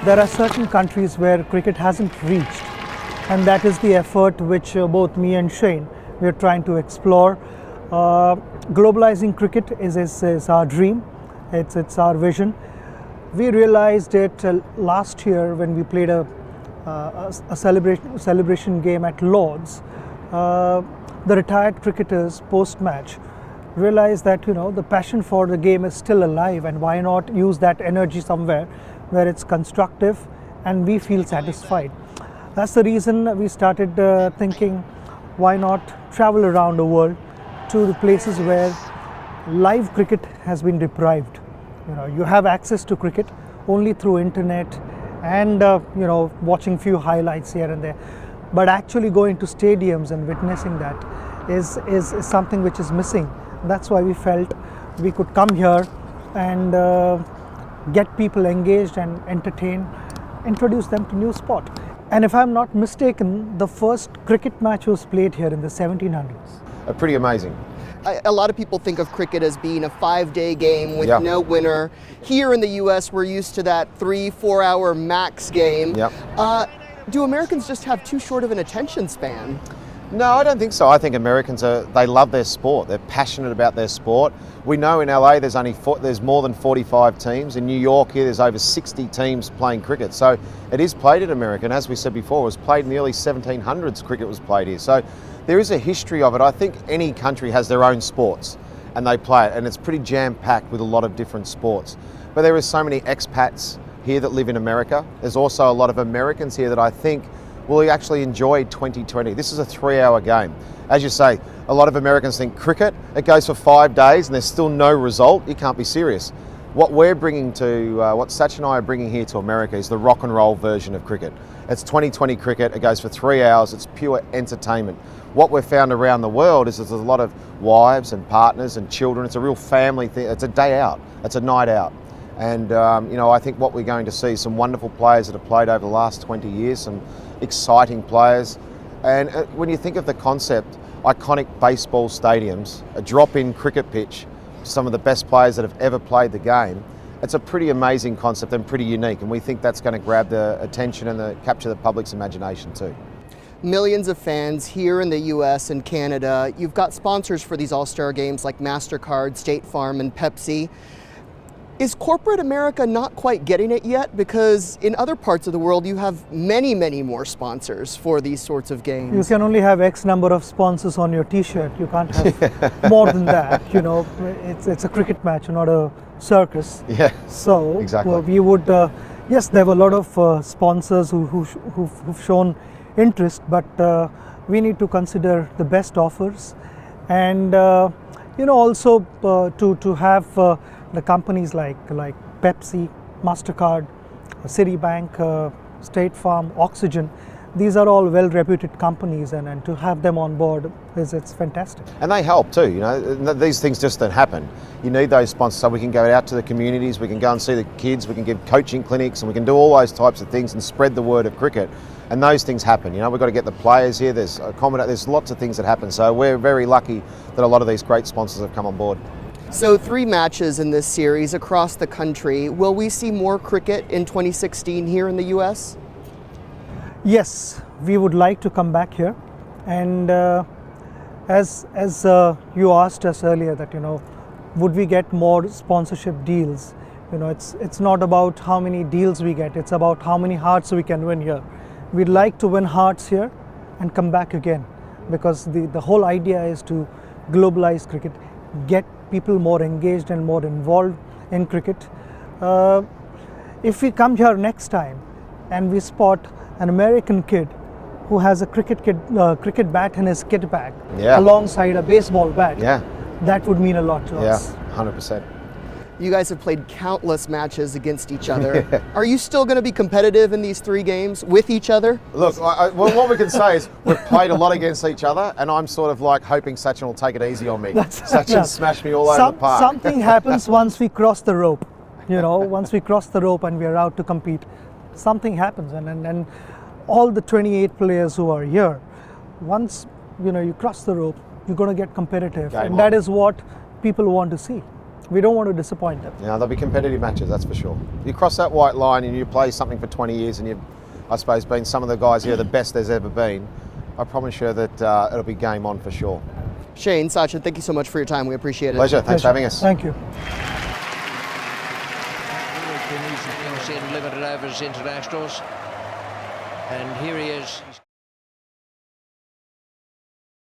There are certain countries where cricket hasn't reached, and that is the effort which both me and Shane we are trying to explore. Globalizing cricket is our dream, it's our vision. We realized it last year when we played a celebration game at Lord's. The retired cricketers post-match realized that the passion for the game is still alive, and why not use that energy somewhere where it's constructive and we feel satisfied. That's the reason we started thinking, why not travel around the world to the places where live cricket has been deprived. You have access to cricket only through internet and watching few highlights here and there, but actually going to stadiums and witnessing that is something which is missing. That's why we felt we could come here and get people engaged and entertain, introduce them to new sport. And if I'm not mistaken, the first cricket match was played here in the 1700s. Pretty amazing. A lot of people think of cricket as being a 5-day game with no winner. Here in the US, we're used to that 3-4 hour max game. Do Americans just have too short of an attention span? No, I don't think so. I think Americans they love their sport. They're passionate about their sport. We know in LA there's more than 45 teams. In New York here there's over 60 teams playing cricket. So it is played in America, and as we said before, it was played in the early 1700s. Cricket was played here. So there is a history of it. I think any country has their own sports and they play it, and it's pretty jam-packed with a lot of different sports. But there is so many expats here that live in America. There's also a lot of Americans here that I think will actually enjoy 2020. This is a 3-hour game. As you say, a lot of Americans think cricket, it goes for 5 days and there's still no result. You can't be serious. What we're bringing to, what Sachin and I are bringing here to America is the rock and roll version of cricket. It's 2020 cricket, it goes for 3 hours, it's pure entertainment. What we've found around the world is there's a lot of wives and partners and children. It's a real family thing. It's a day out, it's a night out. And I think what we're going to see, some wonderful players that have played over the last 20 years, some exciting players. And when you think of the concept, iconic baseball stadiums, a drop-in cricket pitch, some of the best players that have ever played the game, it's a pretty amazing concept and pretty unique. And we think that's going to grab the attention and capture the public's imagination too. Millions of fans here in the US and Canada. You've got sponsors for these All-Star games like MasterCard, State Farm, and Pepsi. Is corporate America not quite getting it yet? Because in other parts of the world, you have many, many more sponsors for these sorts of games. You can only have X number of sponsors on your t-shirt. You can't have more than that. It's a cricket match, not a circus. Yeah, so exactly. We would, yes, there were a lot of sponsors who've shown interest, but we need to consider the best offers, and also to have the companies like Pepsi, MasterCard, Citibank, State Farm, Oxygen. These are all well-reputed companies, and to have them on board it's fantastic. And they help too. These things just don't happen. You need those sponsors so we can go out to the communities, we can go and see the kids, we can give coaching clinics, and we can do all those types of things and spread the word of cricket. And those things happen. We've got to get the players here. There's lots of things that happen. So we're very lucky that a lot of these great sponsors have come on board. So 3 matches in this series across the country. Will we see more cricket in 2016 here in the US? Yes, we would like to come back here. And as you asked us earlier that, would we get more sponsorship deals? It's not about how many deals we get, it's about how many hearts we can win here. We'd like to win hearts here and come back again, because the whole idea is to globalize cricket, get people more engaged and more involved in cricket. If we come here next time and we spot an American kid who has a cricket bat in his kit bag alongside a baseball bat, that would mean a lot to us. 100%. You guys have played countless matches against each other. Are you still going to be competitive in these 3 games with each other? Look, what we can say is we've played a lot against each other, and I'm sort of like hoping Sachin will take it easy on me. Sachin smashed me all over the park. Something happens once we cross the rope. Once we cross the rope and we are out to compete, something happens, and all the 28 players who are here, once you cross the rope, you're going to get competitive. Game and on. that is what people want to see. We don't want to disappoint them. Yeah, there'll be competitive matches, that's for sure. You cross that white line and you play something for 20 years and you've, I suppose, been some of the guys here the best there's ever been, I promise you that it'll be game on for sure. Shane, Sachin, thank you so much for your time. We appreciate it. Pleasure, thanks for having us. Thank you. In limited overs internationals, and here he is.